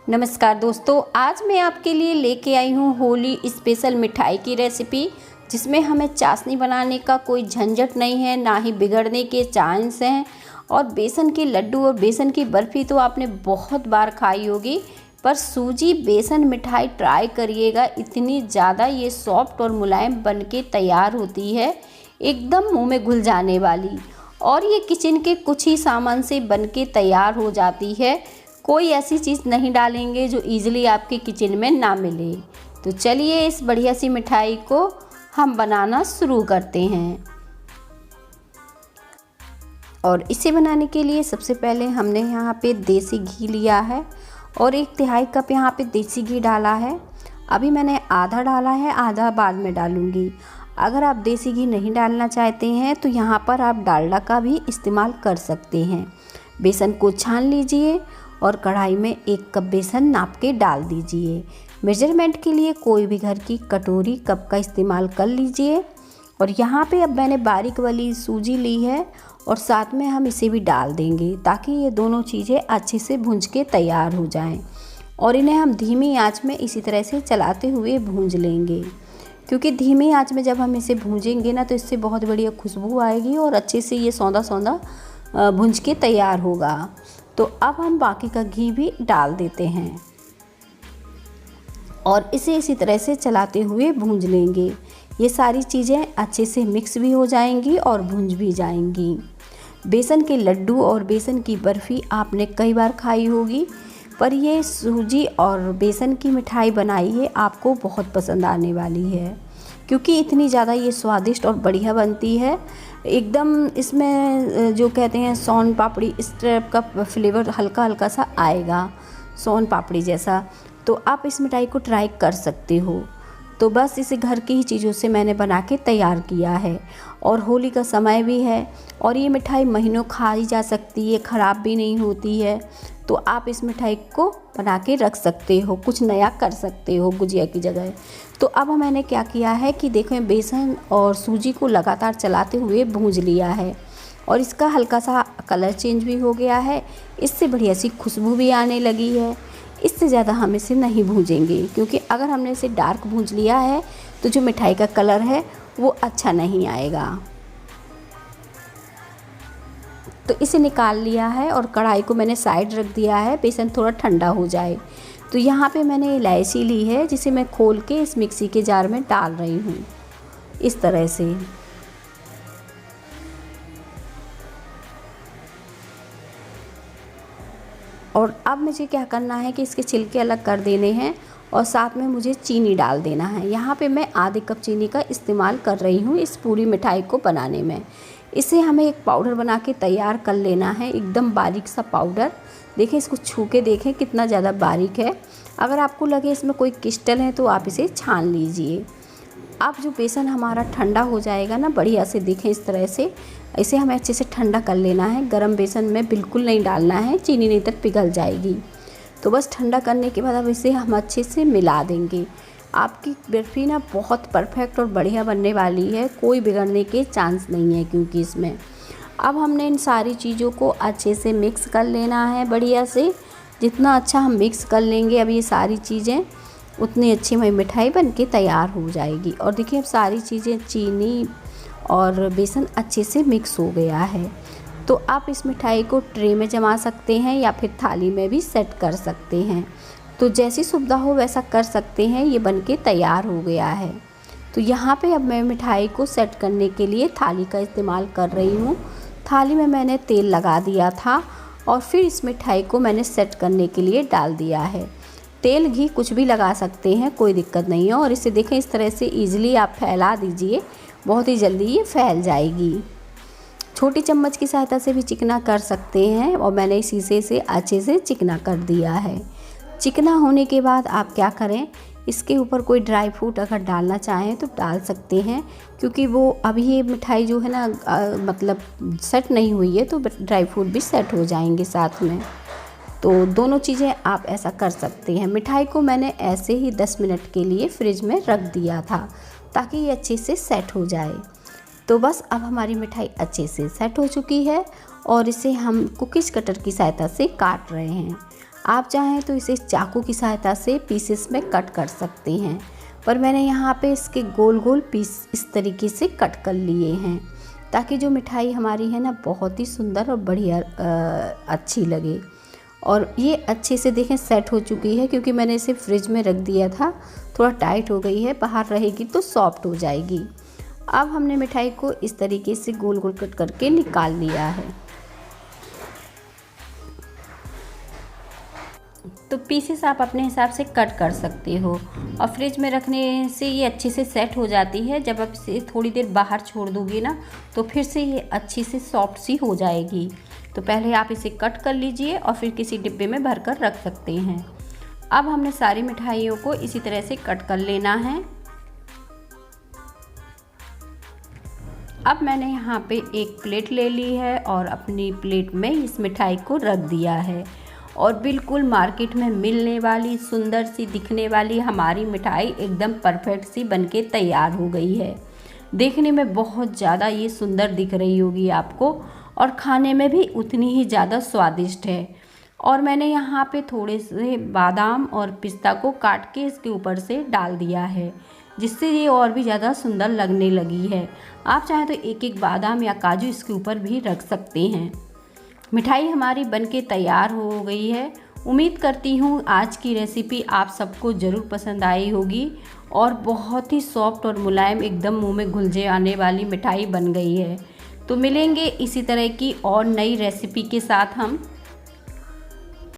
नमस्कार दोस्तों, आज मैं आपके लिए लेके आई हूँ होली स्पेशल मिठाई की रेसिपी, जिसमें हमें चाशनी बनाने का कोई झंझट नहीं है, ना ही बिगड़ने के चांस हैं। और बेसन के लड्डू और बेसन की बर्फ़ी तो आपने बहुत बार खाई होगी, पर सूजी बेसन मिठाई ट्राई करिएगा। इतनी ज़्यादा ये सॉफ्ट और मुलायम बन के तैयार होती है, एकदम मुँह में घुल जाने वाली। और ये किचन के कुछ ही सामान से बन के तैयार हो जाती है। कोई ऐसी चीज़ नहीं डालेंगे जो इजीली आपके किचन में ना मिले। तो चलिए इस बढ़िया सी मिठाई को हम बनाना शुरू करते हैं। और इसे बनाने के लिए सबसे पहले हमने यहाँ पे देसी घी लिया है और 1/3 कप यहाँ पे देसी घी डाला है। अभी मैंने आधा डाला है, आधा बाद में डालूँगी। अगर आप देसी घी नहीं डालना चाहते हैं तो यहाँ पर आप डालडा का भी इस्तेमाल कर सकते हैं। बेसन को छान लीजिए और कढ़ाई में 1 कप बेसन नाप के डाल दीजिए। मेजरमेंट के लिए कोई भी घर की कटोरी कप का इस्तेमाल कर लीजिए। और यहाँ पे अब मैंने बारीक वाली सूजी ली है और साथ में हम इसे भी डाल देंगे, ताकि ये दोनों चीज़ें अच्छे से भूंज के तैयार हो जाएं। और इन्हें हम धीमी आंच में इसी तरह से चलाते हुए भूंज लेंगे, क्योंकि धीमी आंच में जब हम इसे भूंजेंगे ना तो इससे बहुत बढ़िया खुशबू आएगी और अच्छे से ये सौंधा सौंधा भूंज के तैयार होगा। तो अब हम बाकी का घी भी डाल देते हैं और इसे इसी तरह से चलाते हुए भूंज लेंगे। ये सारी चीज़ें अच्छे से मिक्स भी हो जाएंगी और भूंज भी जाएंगी। बेसन के लड्डू और बेसन की बर्फ़ी आपने कई बार खाई होगी, पर ये सूजी और बेसन की मिठाई बनाइए, आपको बहुत पसंद आने वाली है, क्योंकि इतनी ज़्यादा ये स्वादिष्ट और बढ़िया बनती है। एकदम इसमें जो कहते हैं सोन पापड़ी, इस टाइप का फ्लेवर हल्का हल्का सा आएगा, सोन पापड़ी जैसा। तो आप इस मिठाई को ट्राई कर सकते हो। तो बस इसे घर की ही चीज़ों से मैंने बना के तैयार किया है। और होली का समय भी है और ये मिठाई महीनों खाई जा सकती है, ख़राब भी नहीं होती है। तो आप इस मिठाई को बना के रख सकते हो, कुछ नया कर सकते हो गुजिया की जगह। तो अब मैंने क्या किया है कि देखें, बेसन और सूजी को लगातार चलाते हुए भूंज लिया है और इसका हल्का सा कलर चेंज भी हो गया है। इससे बढ़िया सी खुशबू भी आने लगी है। इससे ज़्यादा हम इसे नहीं भूंजेंगे, क्योंकि अगर हमने इसे डार्क भूंज लिया है तो जो मिठाई का कलर है वो अच्छा नहीं आएगा। तो इसे निकाल लिया है और कढ़ाई को मैंने साइड रख दिया है, बेसन थोड़ा ठंडा हो जाए। तो यहाँ पे मैंने इलायची ली है, जिसे मैं खोल के इस मिक्सी के जार में डाल रही हूँ, इस तरह से। और अब मुझे क्या करना है कि इसके छिलके अलग कर देने हैं और साथ में मुझे चीनी डाल देना है। यहाँ पे मैं आधे कप चीनी का इस्तेमाल कर रही हूँ इस पूरी मिठाई को बनाने में। इसे हमें एक पाउडर बना के तैयार कर लेना है, एकदम बारीक सा पाउडर। देखें, इसको छू के देखें कितना ज़्यादा बारीक है। अगर आपको लगे इसमें कोई क्रिस्टल है तो आप इसे छान लीजिए। अब जो बेसन हमारा ठंडा हो जाएगा ना, बढ़िया से देखें इस तरह से, इसे हमें अच्छे से ठंडा कर लेना है। गरम बेसन में बिल्कुल नहीं डालना है, चीनी नहीं तो पिघल जाएगी। तो बस ठंडा करने के बाद अब इसे हम अच्छे से मिला देंगे। आपकी बर्फ़ी ना बहुत परफेक्ट और बढ़िया बनने वाली है, कोई बिगड़ने के चांस नहीं है, क्योंकि इसमें अब हमने इन सारी चीज़ों को अच्छे से मिक्स कर लेना है बढ़िया से। जितना अच्छा हम मिक्स कर लेंगे अब ये सारी चीज़ें, उतनी अच्छी हमारी मिठाई बन के तैयार हो जाएगी। और देखिए, अब सारी चीज़ें, चीनी और बेसन अच्छे से मिक्स हो गया है। तो आप इस मिठाई को ट्रे में जमा सकते हैं या फिर थाली में भी सेट कर सकते हैं। तो जैसी सुविधा हो वैसा कर सकते हैं। ये बन के तैयार हो गया है। तो यहाँ पे अब मैं मिठाई को सेट करने के लिए थाली का इस्तेमाल कर रही हूँ। थाली में मैंने तेल लगा दिया था और फिर इस मिठाई को मैंने सेट करने के लिए डाल दिया है। तेल घी कुछ भी लगा सकते हैं, कोई दिक्कत नहीं है। और इसे देखें, इस तरह से ईज़िली आप फैला दीजिए, बहुत ही जल्दी ये फैल जाएगी। छोटी चम्मच की सहायता से भी चिकना कर सकते हैं और मैंने शीशे से अच्छे से चिकना कर दिया है। चिकना होने के बाद आप क्या करें, इसके ऊपर कोई ड्राई फ्रूट अगर डालना चाहें तो डाल सकते हैं, क्योंकि वो अभी ये मिठाई जो है ना मतलब सेट नहीं हुई है, तो ड्राई फ्रूट भी सेट हो जाएंगे साथ में। तो दोनों चीज़ें आप ऐसा कर सकते हैं। मिठाई को मैंने ऐसे ही 10 मिनट के लिए फ्रिज में रख दिया था, ताकि ये अच्छे से सेट हो जाए। तो बस अब हमारी मिठाई अच्छे से सेट हो चुकी है और इसे हम कुकीज़ कटर की सहायता से काट रहे हैं। आप चाहें तो इसे चाकू की सहायता से पीसेस में कट कर सकते हैं, पर मैंने यहाँ पे इसके गोल गोल पीस इस तरीके से कट कर लिए हैं, ताकि जो मिठाई हमारी है ना बहुत ही सुंदर और बढ़िया अच्छी लगे। और ये अच्छे से देखें सेट हो चुकी है, क्योंकि मैंने इसे फ्रिज में रख दिया था, थोड़ा टाइट हो गई है, बाहर रहेगी तो सॉफ्ट हो जाएगी। अब हमने मिठाई को इस तरीके से गोल गोल कट करके निकाल लिया है। तो पीसेस आप अपने हिसाब से कट कर सकते हो, और फ्रिज में रखने से ये अच्छे से सेट हो जाती है। जब आप इसे थोड़ी देर बाहर छोड़ दोगे ना तो फिर से ये अच्छी से सॉफ्ट सी हो जाएगी। तो पहले आप इसे कट कर लीजिए और फिर किसी डिब्बे में भर कर रख सकते हैं। अब हमने सारी मिठाइयों को इसी तरह से कट कर लेना है। अब मैंने यहाँ पे एक प्लेट ले ली है और अपनी प्लेट में इस मिठाई को रख दिया है, और बिल्कुल मार्केट में मिलने वाली सुंदर सी दिखने वाली हमारी मिठाई एकदम परफेक्ट सी बनके तैयार हो गई है। देखने में बहुत ज़्यादा ये सुंदर दिख रही होगी आपको, और खाने में भी उतनी ही ज़्यादा स्वादिष्ट है। और मैंने यहाँ पे थोड़े से बादाम और पिस्ता को काट के इसके ऊपर से डाल दिया है, जिससे ये और भी ज़्यादा सुंदर लगने लगी है। आप चाहें तो एक एक बादाम या काजू इसके ऊपर भी रख सकते हैं। मिठाई हमारी बनके तैयार हो गई है। उम्मीद करती हूँ आज की रेसिपी आप सबको ज़रूर पसंद आई होगी, और बहुत ही सॉफ्ट और मुलायम एकदम मुंह में घुल जाने वाली मिठाई बन गई है। तो मिलेंगे इसी तरह की और नई रेसिपी के साथ हम।